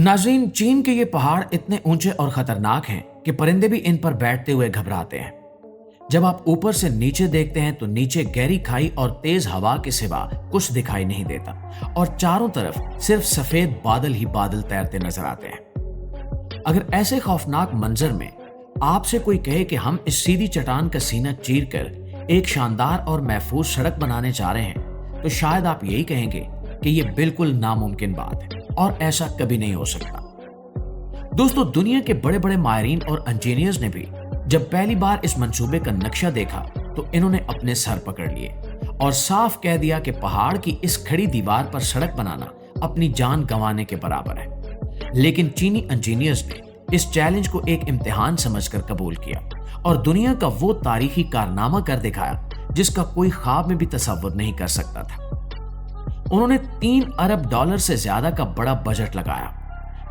नाज़रीन, चीन के ये पहाड़ इतने ऊंचे और खतरनाक हैं कि परिंदे भी इन पर बैठते हुए घबराते हैं। जब आप ऊपर से नीचे देखते हैं तो नीचे गहरी खाई और तेज हवा के सिवा कुछ दिखाई नहीं देता और चारों तरफ सिर्फ सफेद बादल ही बादल तैरते नजर आते हैं। अगर ऐसे खौफनाक मंजर में आपसे कोई कहे कि हम इस सीधी चट्टान का सीना चीरकर एक शानदार और महफूज सड़क बनाने जा रहे हैं, तो शायद आप यही कहेंगे कि यह बिल्कुल नामुमकिन बात है और ऐसा कभी नहीं हो सकता। दोस्तों, दुनिया के बड़े बड़े माहिरीन और इंजीनियर्स ने भी जब पहली बार इस मंसूबे का नक्शा देखा तो इन्होंने अपने सर पकड़ लिए और साफ कह दिया कि पहाड़ की इस खड़ी दीवार पर सड़क बनाना अपनी जान गंवाने के बराबर है। लेकिन चीनी इंजीनियर्स ने इस चैलेंज को एक इम्तिहान समझकर कबूल किया और दुनिया का वो तारीखी कारनामा कर दिखाया जिसका कोई ख्वाब में भी तसव्वुर नहीं कर सकता था। उन्होंने $3 अरब से ज्यादा का बड़ा बजट लगाया,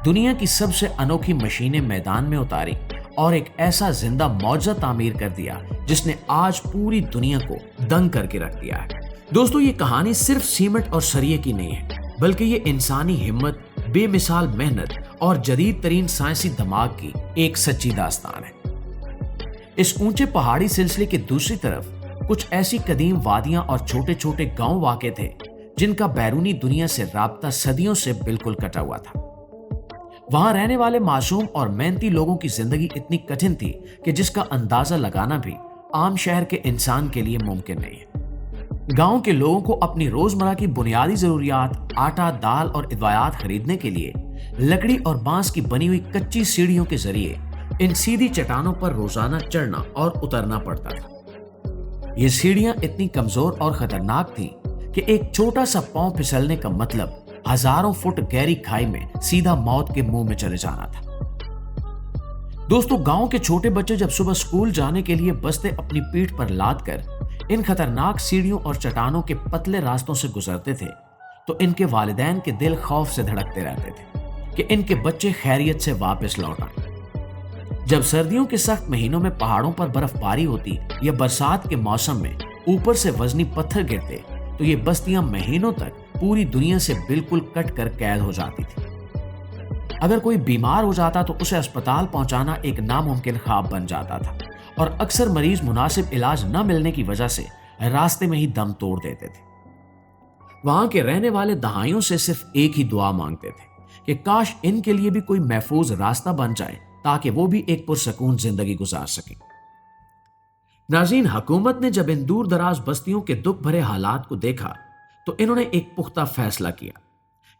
दुनिया की सबसे अनोखी मशीनें मैदान में उतारी और एक ऐसा जिंदा मौजज़ा तामीर कर दिया जिसने आज पूरी दुनिया को दंग करके रख दिया है। दोस्तों, ये कहानी सिर्फ सीमेंट और सरिये की नहीं है, बल्कि ये इंसानी हिम्मत, बेमिसाल मेहनत और जदीद तरीन साइंसी दिमाग की एक सच्ची दास्तान है। इस ऊंचे पहाड़ी सिलसिले की दूसरी तरफ कुछ ऐसी कदीम वादियां और छोटे छोटे गांव वाक़े थे जिनका बैरूनी दुनिया से राब्ता सदियों से बिल्कुल कटा हुआ था। वहां रहने वाले मासूम और मेहनती लोगों की जिंदगी इतनी कठिन थी कि जिसका अंदाजा लगाना भी आम शहर के इंसान के लिए मुमकिन नहीं है। गांव के लोगों को अपनी रोजमर्रा की बुनियादी जरूरियात, आटा, दाल और इदवायात खरीदने के लिए लकड़ी और बांस की बनी हुई कच्ची सीढ़ियों के जरिए इन सीधी चट्टानों पर रोजाना चढ़ना और उतरना पड़ता था। ये सीढ़ियां इतनी कमजोर और खतरनाक थीं कि एक छोटा सा पांव फिसलने का मतलब हजारों फुट गहरी खाई में सीधा मौत के मुंह में चले जाना था। दोस्तों, गांव के छोटे बच्चे जब सुबह स्कूल जाने के लिए बस्ते अपनी पीठ पर लाद कर इन खतरनाक सीढ़ियों और चट्टानों के पतले रास्तों से गुजरते थे तो इनके वालिदैन के दिल खौफ से धड़कते रहते थे कि इनके बच्चे खैरियत से वापस लौट आए। जब सर्दियों के सख्त महीनों में पहाड़ों पर बर्फबारी होती या बरसात के मौसम में ऊपर से वजनी पत्थर गिरते तो ये बस्तियां महीनों तक पूरी दुनिया से बिल्कुल कट कर कैद हो जाती थी। अगर कोई बीमार हो जाता तो उसे अस्पताल पहुंचाना एक नामुमकिन ख्वाब बन जाता था और अक्सर मरीज मुनासिब इलाज न मिलने की वजह से रास्ते में ही दम तोड़ देते थे। वहां के रहने वाले दहाइयों से सिर्फ एक ही दुआ मांगते थे कि काश इनके लिए भी कोई महफूज रास्ता बन जाए ताकि वो भी एक पुरसकून जिंदगी गुजार सके। नाज़रीन, हुकूमत ने जब इन दूर दराज बस्तियों के दुख भरे हालात को देखा तो इन्होंने एक पुख्ता फैसला किया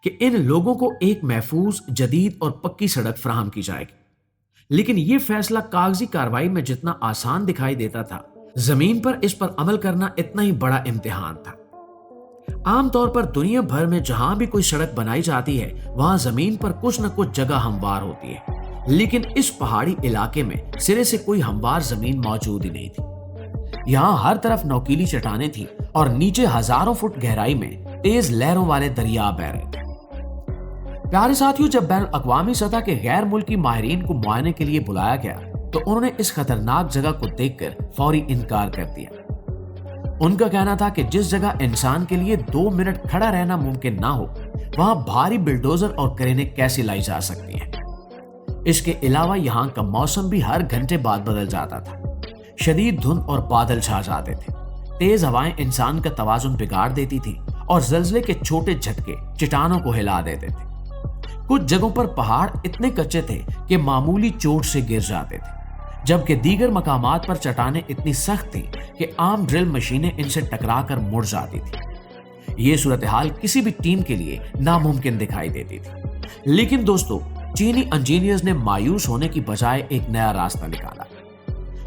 कि इन लोगों को एक महफूज, जदीद और पक्की सड़क फराहम की जाएगी। लेकिन यह फैसला कागजी कार्रवाई में जितना आसान दिखाई देता था, जमीन पर इस पर अमल करना इतना ही बड़ा इम्तिहान था। आमतौर पर दुनिया भर में जहां भी कोई सड़क बनाई जाती है वहां जमीन पर कुछ न कुछ जगह हमवार होती है, लेकिन इस पहाड़ी इलाके में सिरे से कोई हमवार जमीन मौजूद ही नहीं थी। यहाँ हर तरफ नोकीली चट्टानें थी और नीचे हजारों फुट गहराई में तेज लहरों वाले दरिया बह रहे थे। प्यारे साथियों, जब बैन अक़वामी सतह के गैर मुल्की माहिरीन को मुआयने के लिए बुलाया गया तो उन्होंने इस खतरनाक जगह को देखकर फौरी इनकार कर दिया। उनका कहना था कि जिस जगह इंसान के लिए 2 मिनट खड़ा रहना मुमकिन ना हो, वहां भारी बिल्डोजर और क्रेनें कैसे लाई जा सकती हैं। इसके अलावा यहाँ का मौसम भी हर घंटे बाद बदल जाता था। शदीद धुंध और बादल छा जाते थे, तेज हवाएं इंसान का तवाजुन बिगाड़ देती थी और ज़लज़ले के छोटे झटके चट्टानों को हिला देते थे। कुछ जगहों पर पहाड़ इतने कच्चे थे कि मामूली चोट से गिर जाते थे, जबकि दीगर मकामात पर चट्टानें इतनी सख्त थीं कि आम ड्रिल मशीनें इनसे टकराकर मुड़ जाती थी। ये सूरत हाल किसी भी टीम के लिए नामुमकिन दिखाई देती थी। लेकिन दोस्तों, चीनी इंजीनियर्स ने मायूस होने की बजाय एक नया रास्ता निकाला।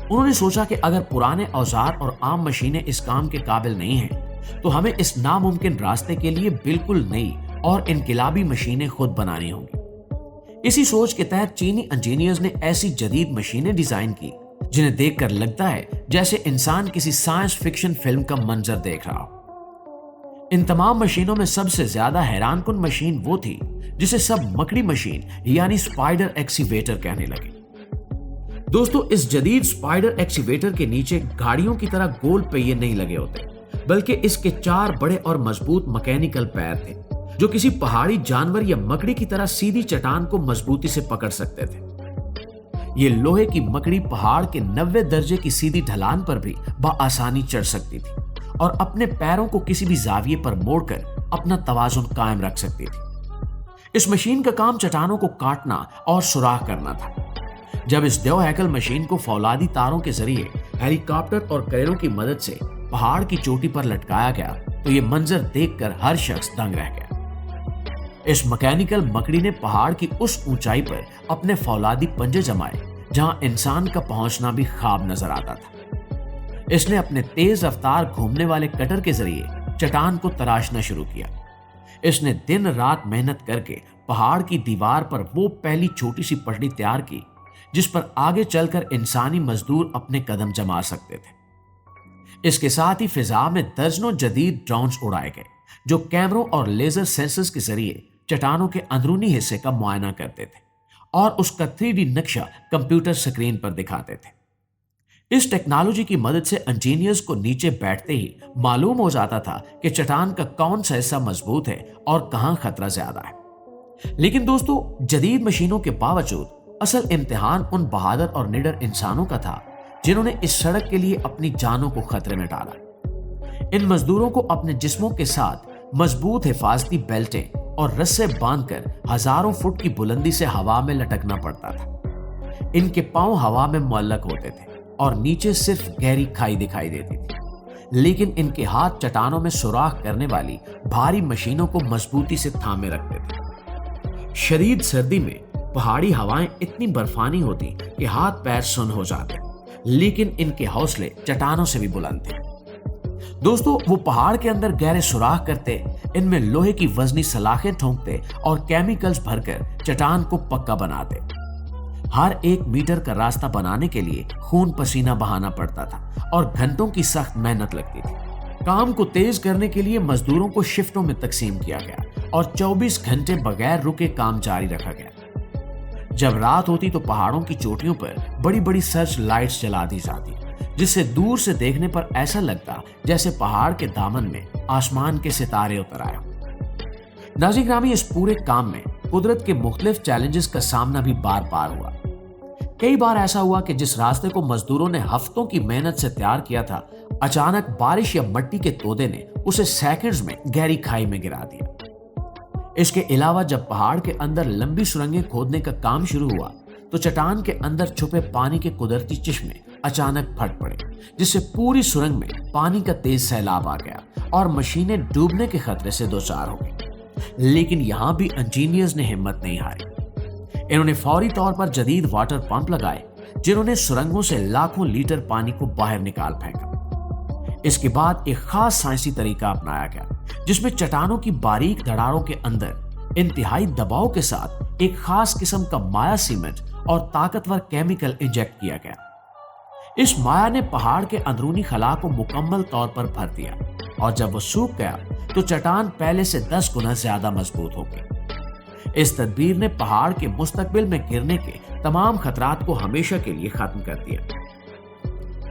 उन्होंने सोचा कि अगर पुराने औजार और आम मशीनें इस काम के काबिल नहीं हैं, तो हमें इस नामुमकिन रास्ते के लिए बिल्कुल नई और इनकलाबी मशीनें खुद बनानी होंगी। इसी सोच के तहत चीनी इंजीनियर्स ने ऐसी जदीद मशीनें डिजाइन की जिन्हें देखकर लगता है जैसे इंसान किसी साइंस फिक्शन फिल्म का मंजर देख रहा हो। इन तमाम मशीनों में सबसे ज्यादा हैरानकुन मशीन वो थी जिसे सब मकड़ी मशीन यानी स्पाइडर एक्सीवेटर कहने लगे। दोस्तों, इस जदीद स्पाइडर एक्सीवेटर के नीचे गाड़ियों की तरह गोल पहिए नहीं लगे होते, बल्कि इसके 4 बड़े और मजबूत मैकेनिकल पैर थे जो किसी पहाड़ी जानवर या मकड़ी की तरह सीधी चट्टान को मजबूती से पकड़ सकते थे। ये लोहे की मकड़ी पहाड़ के 90 दर्जे की सीधी ढलान पर भी बआसानी चढ़ सकती थी और अपने पैरों को किसी भी जाविये पर मोड़कर अपना तवाजुन कायम रख सकती थी। इस मशीन का काम चट्टानों को काटना और सुराख करना था। जब इस देव हैकल मशीन को फौलादी तारों के जरिए हेलीकॉप्टर और क्रेनों की मदद से पहाड़ की चोटी पर लटकाया गया तो ये मंजर देखकर हर शख्स दंग रह गया। इस मैकेनिकल मकड़ी ने पहाड़ की उस ऊंचाई पर अपने फौलादी पंजे जमाए जहां इंसान का पहुंचना भी ख्वाब नजर आता था। इसने अपने तेज रफ्तार घूमने वाले कटर के जरिए चट्टान को तराशना शुरू किया। इसने दिन रात मेहनत करके पहाड़ की दीवार पर वो पहली छोटी सी पटड़ी तैयार की जिस पर आगे चलकर इंसानी मजदूर अपने कदम जमा सकते थे। इसके साथ ही फिजा में दर्जनों जदीद ड्रोन्स उड़ाए गए जो कैमरों और लेजर सेंसर्स के जरिए चट्टानों के अंदरूनी हिस्से का मुआयना करते थे और उसका 3D नक्शा कंप्यूटर स्क्रीन पर दिखाते थे। इस टेक्नोलॉजी की मदद से इंजीनियर्स को नीचे बैठते ही मालूम हो जाता था कि चट्टान का कौन सा हिस्सा मजबूत है और कहां खतरा ज्यादा है। लेकिन दोस्तों, जदीद मशीनों के बावजूद असल इम्तिहान उन बहादुर और निडर इंसानों का था जिन्होंने इस सड़क के लिए अपनी जानों को खतरे में डाला। इन मजदूरों को अपने जिस्मों के साथ मजबूत हिफाजती बेल्टें और रस्से बांधकर हजारों फुट की बुलंदी से हवा में लटकना पड़ता था। इनके पांव हवा में मुअल्लक होते थे और नीचे सिर्फ गहरी खाई दिखाई देती थी, लेकिन इनके हाथ चट्टानों में सुराख करने वाली भारी मशीनों को मजबूती से थामे रखते थे। शदीद सर्दी में पहाड़ी हवाएं इतनी बर्फानी होती कि हाथ पैर सुन्न हो जाते, लेकिन इनके हौसले चट्टानों से भी बुलंद थे। दोस्तों, वो पहाड़ के अंदर गहरे सुराख करते, इनमें लोहे की वजनी सलाखें ठोंकते और केमिकल्स भरकर चट्टान को पक्का बनाते। हर 1 मीटर का रास्ता बनाने के लिए खून पसीना बहाना पड़ता था और घंटों की सख्त मेहनत लगती थी। काम को तेज करने के लिए मजदूरों को शिफ्टों में तकसीम किया गया और 24 घंटे बगैर रुके काम जारी रखा गया। जब रात होती तो पहाड़ों की चोटियों पर बड़ी बड़ी सर्च लाइट्स जला दी जाती, जिससे दूर से देखने पर ऐसा लगता जैसे पहाड़ के दामन में आसमान के सितारे उतर आए। नाज़रीन ग्रामी, इस पूरे काम में कुदरत के मुख्तलिफ चैलेंजेस का सामना भी बार बार हुआ। कई बार ऐसा हुआ कि जिस रास्ते को मजदूरों ने हफ्तों की मेहनत से तैयार किया था, अचानक बारिश या मिट्टी के तोदे ने उसे सेकंड्स में गहरी खाई में गिरा दिया। इसके अलावा जब पहाड़ के अंदर लंबी सुरंगें खोदने का काम शुरू हुआ तो चट्टान के अंदर छुपे पानी के कुदरती चश्मे अचानक फट पड़े, जिससे पूरी सुरंग में पानी का तेज सैलाब आ गया और मशीनें डूबने के खतरे से दो चार हो गई। लेकिन यहां भी इंजीनियर्स ने हिम्मत नहीं हारी। इन्होंने फौरी तौर पर जदीद वाटर पंप लगाए जिन्होंने सुरंगों से लाखों लीटर पानी को बाहर निकाल फेंका। इसके बाद एक खास साइंसी तरीका अपनाया गया जिसमें चट्टानों की बारीक दरारों के अंदर इंतहाई दबाव के साथ एक खास किस्म का माया सीमेंट और ताकतवर केमिकल इंजेक्ट किया गया। इस माया ने पहाड़ के अंदरूनी खला को मुकम्मल तौर पर भर दिया और जब वो सूख गया तो चट्टान पहले से 10 गुना ज्यादा मजबूत हो गई। इस तदबीर ने पहाड़ के मुस्तकबिल में गिरने के तमाम खतरात को हमेशा के लिए खत्म कर दिया।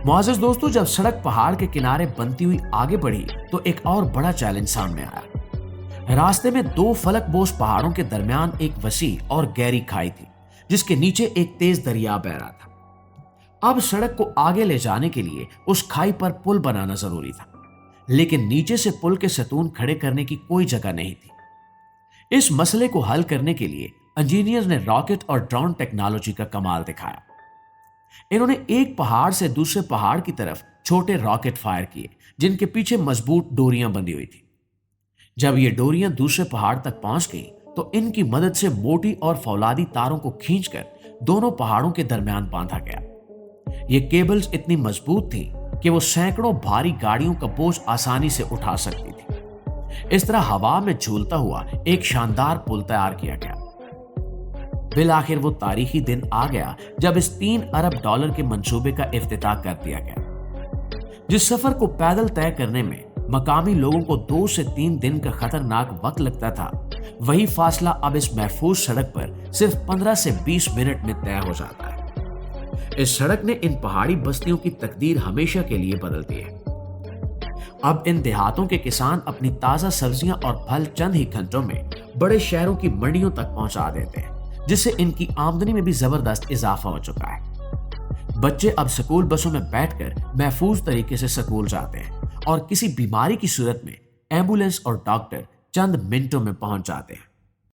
मुआज़िज़ दोस्तों, जब सड़क पहाड़ के किनारे बनती हुई आगे बढ़ी तो एक और बड़ा चैलेंज सामने आया। रास्ते में 2 फलकबोस पहाड़ों के दरमियान एक वसी और गहरी खाई थी जिसके नीचे एक तेज दरिया बह रहा था। अब सड़क को आगे ले जाने के लिए उस खाई पर पुल बनाना जरूरी था, लेकिन नीचे से पुल के सतून खड़े करने की कोई जगह नहीं थी। इस मसले को हल करने के लिए इंजीनियर ने रॉकेट और ड्रोन टेक्नोलॉजी का कमाल दिखाया। इन्होंने एक पहाड़ से दूसरे पहाड़ की तरफ छोटे रॉकेट फायर किए जिनके पीछे मजबूत डोरियां बंधी हुई थी। जब ये डोरियां दूसरे पहाड़ तक पहुंच गई तो इनकी मदद से मोटी और फौलादी तारों को खींचकर दोनों पहाड़ों के दरमियान बांधा गया। ये केबल्स इतनी मजबूत थी कि वो सैकड़ों भारी गाड़ियों का बोझ आसानी से उठा सकती थी। इस तरह हवा में झूलता हुआ एक शानदार पुल तैयार किया गया। बिलाखिर वो तारीखी दिन आ गया जब इस $3 अरब के मंसूबे का इफ्तिताह कर दिया गया। जिस सफर को पैदल तय करने में मकामी लोगों को 2 से 3 दिन का खतरनाक वक्त लगता था, वही फासला अब इस महफूज सड़क पर सिर्फ 15 से 20 मिनट में तय हो जाता है। इस सड़क ने इन पहाड़ी बस्तियों की तकदीर हमेशा के लिए बदल दी है। اب ان دیہاتوں کے کسان اپنی تازہ سبزیاں اور پھل چند ہی گھنٹوں میں بڑے شہروں کی منڈیوں تک پہنچا دیتے ہیں، جس سے ان کی آمدنی میں بھی زبردست اضافہ ہو چکا ہے۔ بچے اب سکول بسوں میں بیٹھ کر محفوظ طریقے سے سکول جاتے ہیں اور کسی بیماری کی صورت میں ایمبولینس اور ڈاکٹر چند منٹوں میں پہنچ جاتے ہیں۔